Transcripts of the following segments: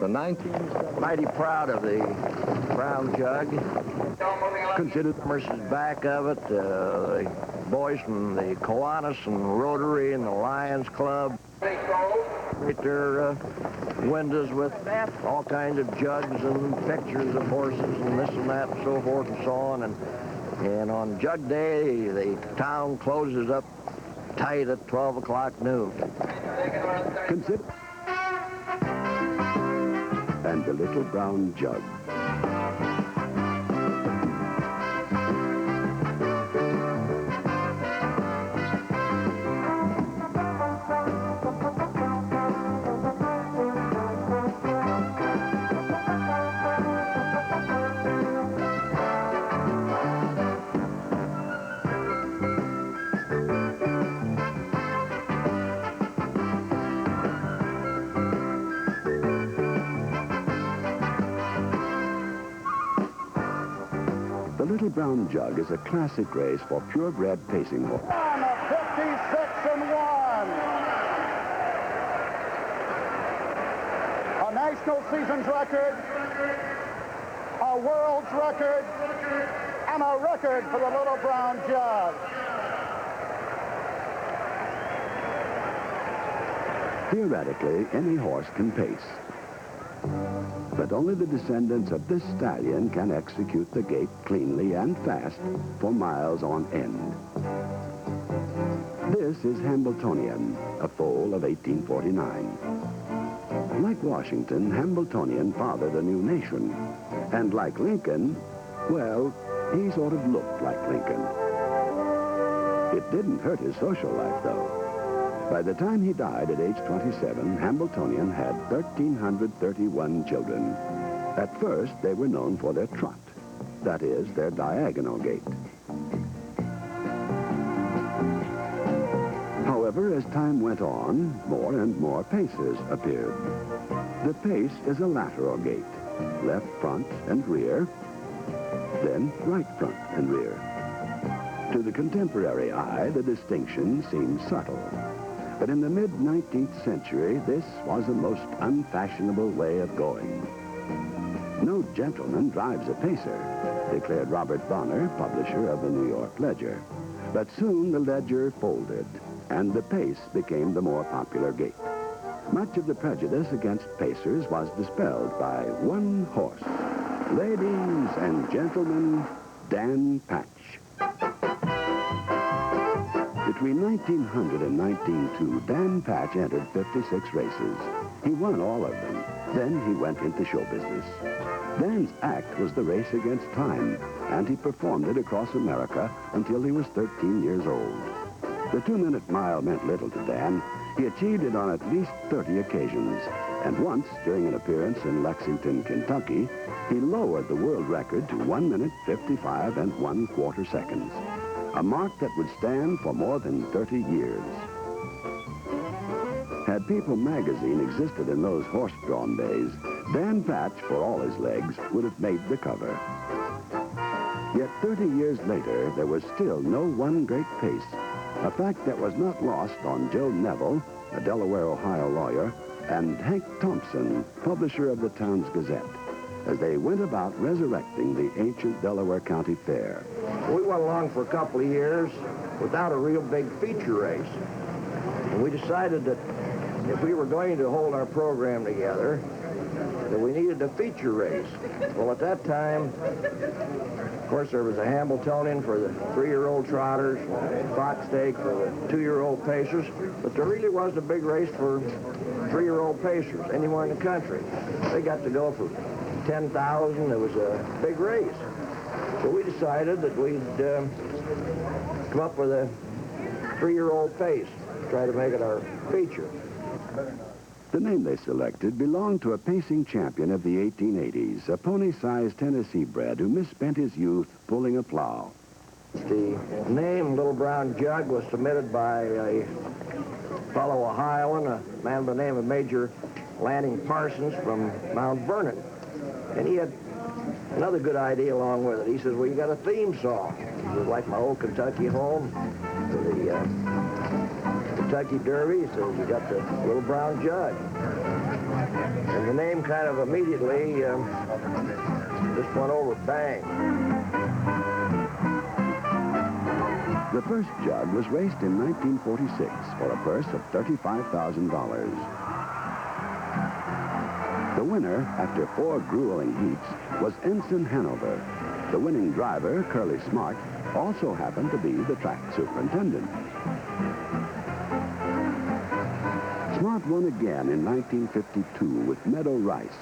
The 1970s. Mighty proud of the brown jug. Considered Mercer's back of it, the boys from the Kiwanis and Rotary and the Lions Club. Right their windows with all kinds of jugs and pictures of horses and this and that and so forth and so on. And on Jug Day, the town closes up tight at 12 o'clock noon. Consider. And the little brown jug. The Little Brown Jug is a classic race for purebred pacing horses. On a 56-1. A national seasons record, a world's record, and a record for the Little Brown Jug. Theoretically, any horse can pace. But only the descendants of this stallion can execute the gait cleanly and fast for miles on end. This is Hambletonian, a foal of 1849. Like Washington, Hambletonian fathered a new nation. And like Lincoln, well, he sort of looked like Lincoln. It didn't hurt his social life, though. By the time he died at age 27, Hambletonian had 1,331 children. At first, they were known for their trot, that is, their diagonal gait. However, as time went on, more and more paces appeared. The pace is a lateral gait, left front and rear, then right front and rear. To the contemporary eye, the distinction seems subtle. But in the mid-19th century, this was a most unfashionable way of going. No gentleman drives a pacer, declared Robert Bonner, publisher of the New York Ledger. But soon the Ledger folded, and the pace became the more popular gait. Much of the prejudice against pacers was dispelled by one horse. Ladies and gentlemen, Dan Patch. Between 1900 and 1902, Dan Patch entered 56 races. He won all of them. Then he went into show business. Dan's act was the race against time, and he performed it across America until he was 13 years old. The 2-minute mile meant little to Dan. He achieved it on at least 30 occasions, and once, during an appearance in Lexington, Kentucky, he lowered the world record to 1 minute, 55 1/4 seconds. A mark that would stand for more than 30 years. Had People magazine existed in those horse-drawn days, Dan Patch, for all his legs, would have made the cover. Yet 30 years later, there was still no one great pace, a fact that was not lost on Joe Neville, a Delaware, Ohio lawyer, and Hank Thompson, publisher of the town's Gazette, as they went about resurrecting the ancient Delaware County Fair. We went along for a couple of years without a real big feature race. And we decided that if we were going to hold our program together, that we needed a feature race. Well, at that time, of course, there was a Hambletonian for the 3-year-old trotters, a fox stake for the 2-year-old pacers, but there really wasn't a big race for 3-year-old pacers anywhere in the country. They got to go for 10,000. It was a big race. So we decided that we'd come up with a 3-year-old pace, try to make it our feature. The name they selected belonged to a pacing champion of the 1880s, a pony-sized Tennessee bred who misspent his youth pulling a plow. The name Little Brown Jug was submitted by a fellow Ohioan, a man by the name of Major Lanning Parsons from Mount Vernon. And he had another good idea along with it. He says, well, you got a theme song. It was like my old Kentucky home, for the Kentucky Derby. He says, you got the Little Brown Jug. And the name kind of immediately just went over bang. The first jug was raced in 1946 for a purse of $35,000. The winner, after 4 grueling heats, was Ensign Hanover. The winning driver, Curly Smart, also happened to be the track superintendent. Smart won again in 1952 with Meadow Rice,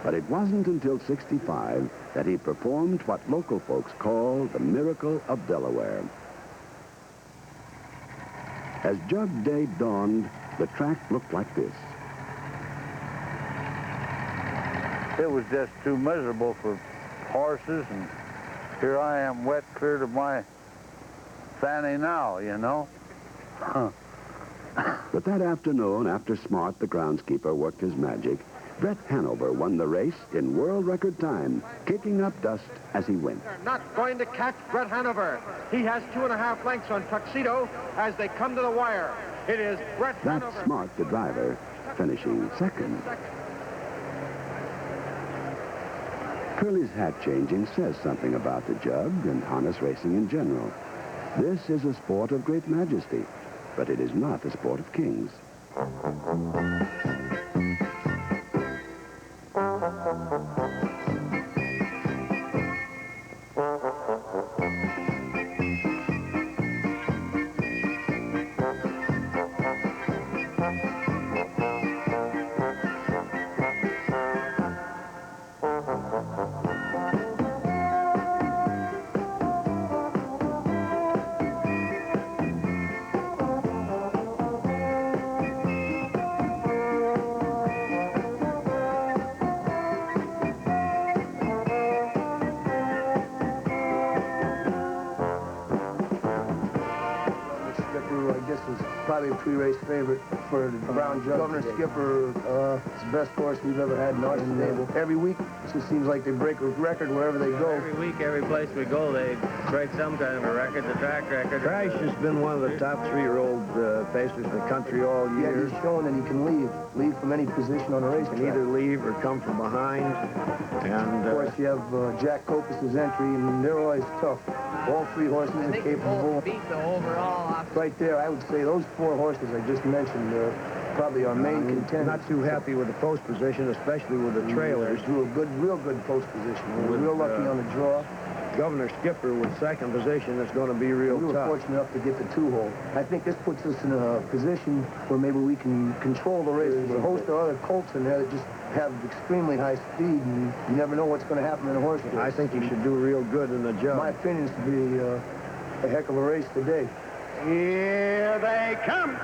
but it wasn't until '65 that he performed what local folks call the Miracle of Delaware. As Jug Day dawned, the track looked like this. It was just too miserable for horses, and here I am wet clear to my fanny now, you know. But that afternoon, after Smart, the groundskeeper, worked his magic, Brett Hanover won the race in world record time, kicking up dust as he went. They're not going to catch Brett Hanover. He has 2.5 lengths on Tuxedo as they come to the wire. It is Brett Hanover. That's Smart, the driver, finishing second. Curly's hat changing says something about the jug and harness racing in general. This is a sport of great majesty, but it is not a sport of kings. Probably a pre-race favorite for the Brown Jug. Governor Skipper, it's the best horse we've ever had in our stable. Every week, it just seems like they break a record wherever they go. Every week, every place we go, they break some kind of a record, the track record. Crash has been one of the top 3-year-old pacers in the country all year. Yeah, he's shown that he can leave from any position on the racetrack. He can either leave or come from behind. And of course, you have Jack Copus's entry, and they're always tough. All 3 horses are capable. Beat the overall. Right there, I would say those 4 horses I just mentioned probably our main contenders. Not too happy with the post position, especially with the trailers. Drew a real good post position. We were real lucky on the draw. Governor Skipper with second position is going to be real tough. We were fortunate enough to get the 2-hole. I think this puts us in a position where maybe we can control the race. There's a host of other colts in there that just have extremely high speed, and you never know what's going to happen in a horse race. I think you should do real good in the jug. My opinion is to be a heck of a race today. Here they come.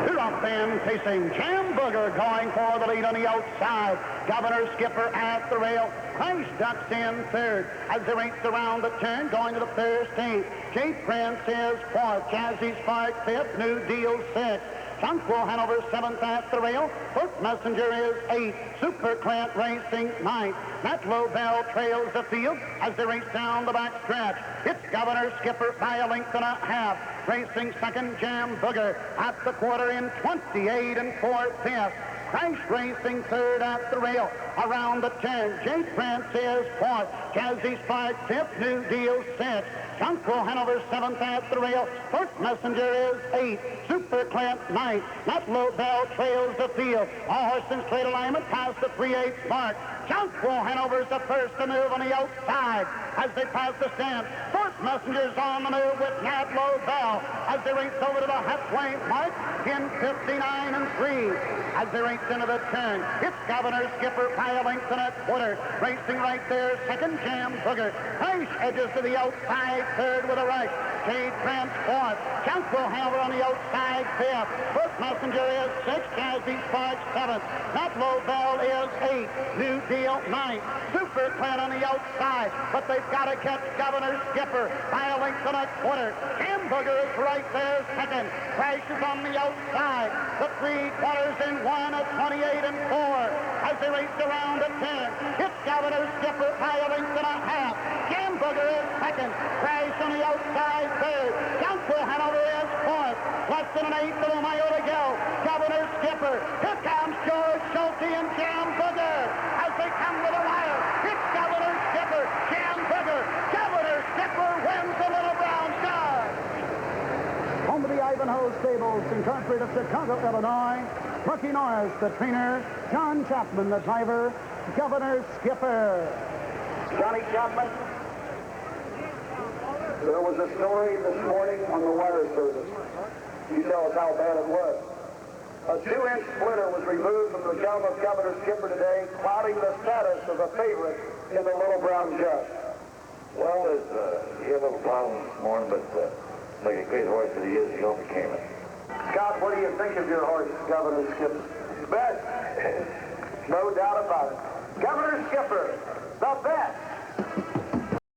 Chapman facing Jam Booger going for the lead on the outside. Governor Skipper at the rail. Price ducks in third as they race around the turn going to the first 8. J. Prince is 4th. Jazzy Spark 5th. New Deal 6th. Tranquil Hanover 7th at the rail. First Messenger is 8th. Super Clint Racing 9th. That Low Bell trails the field as they race down the back stretch. It's Governor Skipper by a length and a half. Racing second, Jam Booger at the quarter in 28 4/5. Crash Racing third at the rail. Around the turn, J. Prince is 4th. Jazzy Spark 5th. New Deal 6th. Junko Hanover 7th at the rail. First Messenger is 8th. Super Clint 9th. That Low Bell trails the field. All horses straight alignment past the 3/8 mark. Junko Hanover's the first to move on the outside as they pass the stand. First Messenger's on the move with Nat Low Bell as they race over to the halfway mark in 59 3. As they race into the turn, it's Governor Skipper by a length and a quarter. Racing right there, second, Jam Booger. Price edges to the outside, third with a rush. Jade Prince 4th. Junko Hanover on the outside, 5th. First Messenger is 6th. Jazzy Spark 7th. That Low Bell is 8th. New Deal 9th. Super Clint on the outside, but they've got to catch Governor Skipper by a length and a quarter. Jam Booger is right there, second. Price is on the outside. The 3/4 in 1 at 28 4. as they race around at 10. It's Governor Skipper by a length and a half. Jam Booger is second. Crash on the outside third. Council Hanover is fourth. Less than an eighth of a mile to go. Governor Skipper. Here comes George Schulte and Jam Booger as they come to the wire. It's Governor Skipper. Jam Booger. Governor Skipper wins the Little Brown Jug. Home to the Ivanhoe Stables in country of Chicago, Illinois. Bucky Norris, the trainer. John Chapman, the driver. Governor Skipper. Johnny Chapman, there was a story this morning on the wire service. You tell us how bad it was. A 2-inch splitter was removed from the gum of Governor Skipper today, clouding the status of a favorite in the Little Brown Jug. Well, he had a little problem this morning, but like a great horse that he is, he overcame it. Scott, what do you think of your horse, Governor Skipper? Best. No doubt about it. Governor Skipper, the best.